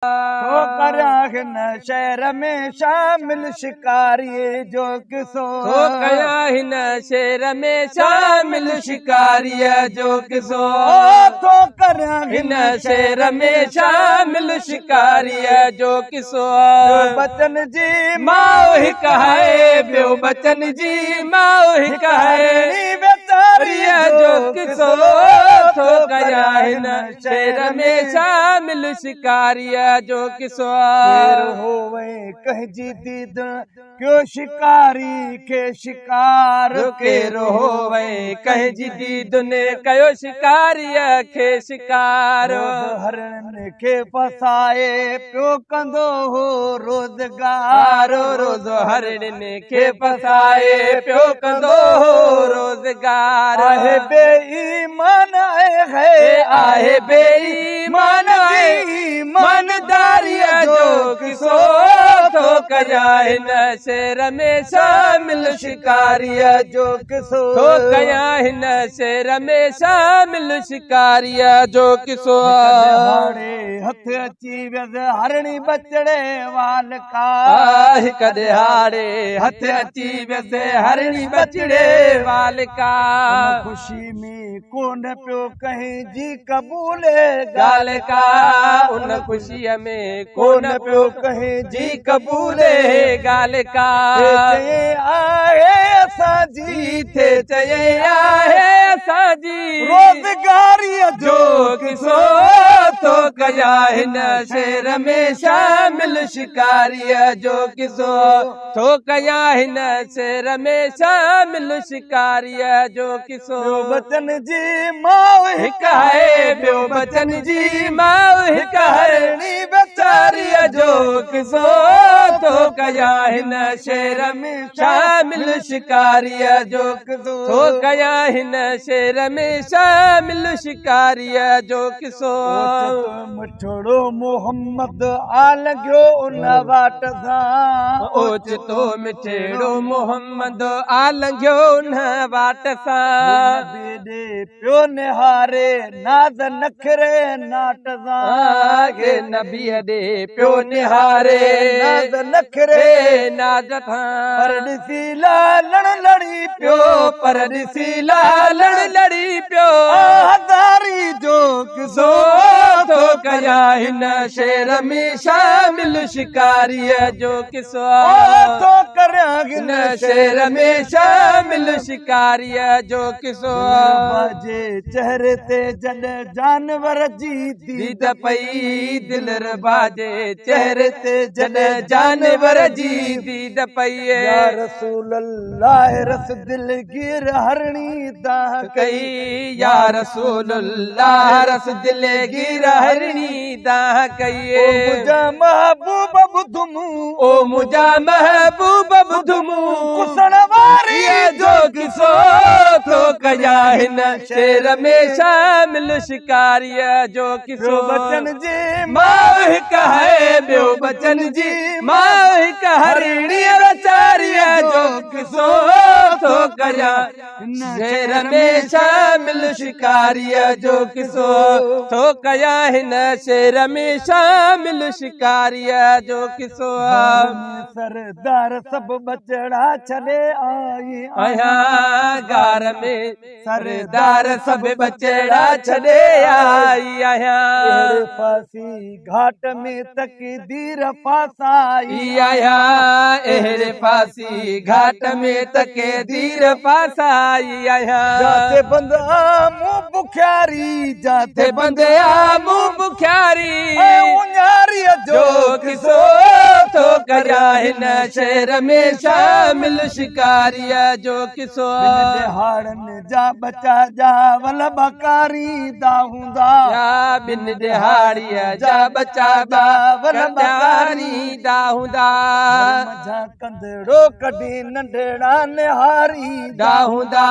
तो करा हिन शहर में शामिल शिकारी जो किसो तो कया हिन शहर में शामिल शिकारी जो किसो तो करा हिन शहर में शामिल शिकारी जो किसो बचन जी माओ हिक है ॿियो बचन जी माओ हिक है बेचारी जो किसो तो कया हिन शहर में शामिल शिकारी जो किसो होवे कहजी दीद क्यों शिकारी के शिकार केरो होवे कहजी दीद ने कयो शिकारी खे शिकार हरण के फसाए पियो कंदो हो रोजगार रोज हरण के फसाए पियो कंदो हो रोजगार आहे बेईमान है बेईमान ईमानदारी जो किसो तो कया हिन शहर में शामिल शिकारी जो किसो तो कया हिन शहर में शामिल शिकारी जो किसो हाणे हथ अची वियस हरणी बचड़े वाल का कदे हाड़े हथ अची वियस हरणी बचड़े वाल का खुशी में कोन पियो कहीं जी कबूले गाल का उन खुशीअ में कोन पियो कहीं जी कबूले गाल का आहे असांजी थे चए आहे असांजी रोजगारी जो किसो तो कया हिन शहर में शामिल शिकारी जो किसो तो कया हिन शहर में शामिल शिकारी जो किसो बचन जी माओ हिक है ॿियो बचन जी माओ हिक हरणी बेचारी जो किसो तो कया हिन शहर में शामिल शिकारी जो किसो तो कया हिन शहर में शामिल शिकारी जो किसो मिठड़ो मोहम्मद आल गयो उन वाट सां ओचितो मिठड़ो मोहम्मद आल गयो उन वाट सां पियो निहारे नाज़ नखरे नाट सां नबी दे पियो निहारे नाज़ नखरे नाज़ सां पर ॾिसी लालण लड़ी पियो पर ॾिसी लालण लड़ी पियो हज़ारी जो किसो तो कया हिन शहर में शामिल शिकारी जो किसो तो करा हिन शहर में शामिल शिकारी जो किसो बाजे चेहरे ते जॾ जानवर जी दीद पई दिल बाजे चेहरे ते जॾ जानवर जी दीद पई या रसूल अल्लाह रस दिलगीर हरणी दाह कई या रसूल अल्लाह रस दिलगीर हरणी दाह कई मुझा महबूब बुधमू ओ मुझा महबूब बुधमू कुसण वारी जो किसो तो कया हिन शहर में शामिल शिकारी जो किसो बचन जी माओ हिक है ॿियो बचन जी माओ हिक हरणी बेचारी जो किसो तो कया शहर में शामिल शिकारी जो किसो तो कया हिन शहर में शामिल शिकारी जो किसो सरदार सब बचड़ा छॾे आई आया गार में सरदार सब बचड़ा छॾे आई आया फांसी घाट में तकदीर फासाई आया एहरे फांसी घाट में तकदीर फासाई आया जाते बंद मुंह बुखारी जाते बंद मुंह बुखारी उन्यारी जो किसो तो कया हिन शहर में शामिल शिकारी जो किसो हाड़न जा बचा जा वल बकारी दाहूंदा या बिन दिहाड़ी जा बचा बावल बकारी दाहूंदा मझा कंदड़ो कढी नंढड़ा निहारी दाहूंदा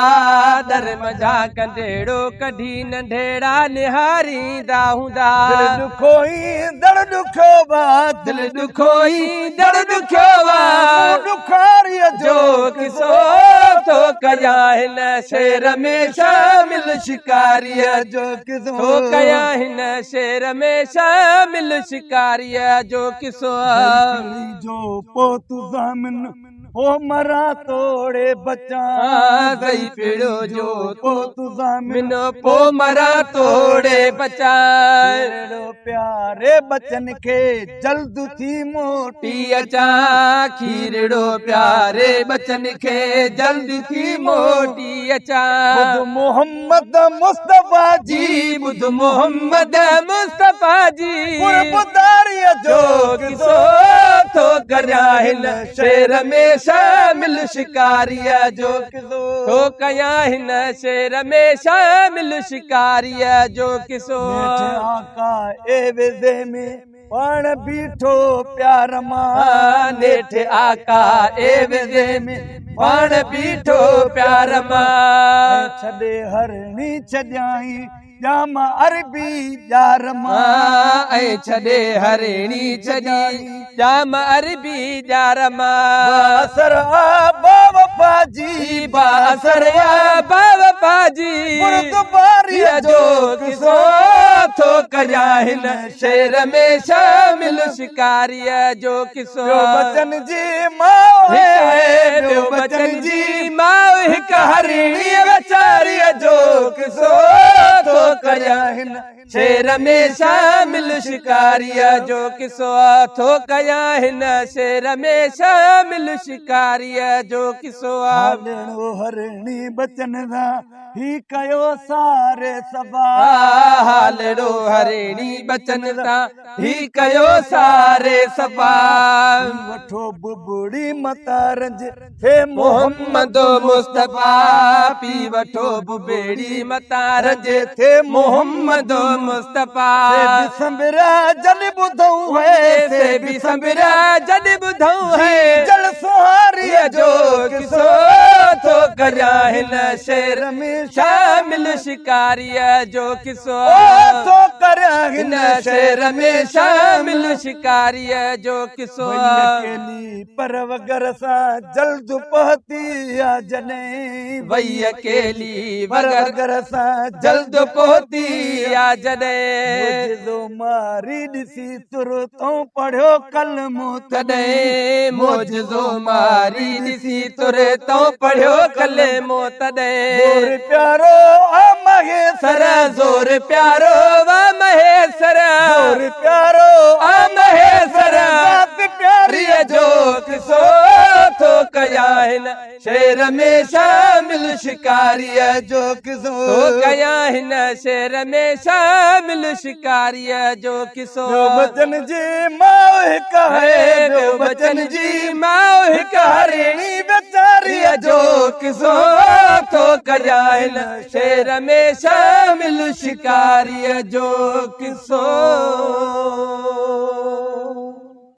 दर मझा कंदड़ो कढी नंढड़ा निहारी दाहूंदा दुखोई दड़ दुखो बात दिल दुखोई दर दुखियो दुखारी जो किसो थो कया हिन शेर में शामिल शिकारीअ जो किसो थो कया हिन शेर में शामिल शिकारीअ जो किसो जो पोतु ज़ामिन ओ मरा तोड़े बचा गई पिड़ो जो पोतु ज़ामिन मिनो पो मरा तोड़े बचा अहिड़ो प्यारे बचन खे जल्द थी मोटी टी अचा खीरड़ो प्यारे बचन खे जल्दी थी मोटी अचा ॿुध मोहम्मद मुस्तफ़ा जी जी बुध मोहम्मद मुस्तफ़ा जी क़ुर्बदारीअ जो जो किसो थो कया हिन शेर में शामिल शिकारीअ जो किसो थो कया हिन शेर में शामिल शिकारीअ जो किसो नेठि आका ए वेज़े में पाण बीठो प्यार मां नेठि आका ए वेज़े में पाण बीठो प्यार मां छॾे हरणी छॾियाई जाम अरबी जार मां ऐं छॾे हरिणी छॾी जाम अरबी जार मां असर आ बाबा जी बासर बाबा पाजी क़ुर्बानीअ जो किसो थो कया हिन शेर में शामिल शिकारीअ जो किसो बचन जी मां ॿियो बचन जी मां हिकु हरिणी वीचारीअ जो किसो थो कया हिन शेर में शामिल शिकारीअ जो किसो थो कया हिन शेर में शामिल शिकारीअ जो किसो हालणो हरणी बचन दा ही कयो सारे सबा हालड़ो हरिणी बचन तां ही कयो सारे सफ़ा वठो बुबड़ी मतारंज थे मोहम्मद मुस्तफ़ा पी वठो बुबेड़ी मतार जे थे मोहम्मद मुस्तफ़ा संबरा जल ॿुधऊं है से भी संबरा जॾहिं ॿुधऊं है जल सुहारीअ जो किसो थो कया हिन शेर में शामिल शिकारीअ जो किसो तो कर हिन शेर में शामिल शिकारीअ जो किसो अकेली पर वगर सां जल्द पहुती आ जॾहिं वई अकेली पर वगर वगर सां जल्द पहुती आ जॾहिं मुझो मारी ॾिसी तुर तो पढ़ियो कलमो तॾहिं मोजो मारी ॾिसी तुरे तो पढ़ियो कलेमो तॾहिं गोर प्यारो आ महेसर सर ज़ोर प्यारो वा महेसर गोर प्यारो आ महेसर ज़ात प्यारी प्रिय जो किसो थो कया हिन शेर में शामिल शिकारीअ जो किसो थो कया हिन शेर में शामिल शिकारीअ जो किसो बचन जी मां हिकु है ॿियो बचन जी मां हिकु हरिणी वीचारीअ जो किसो थो कया हिन शेर में शामिल शिकारीअ जो किसो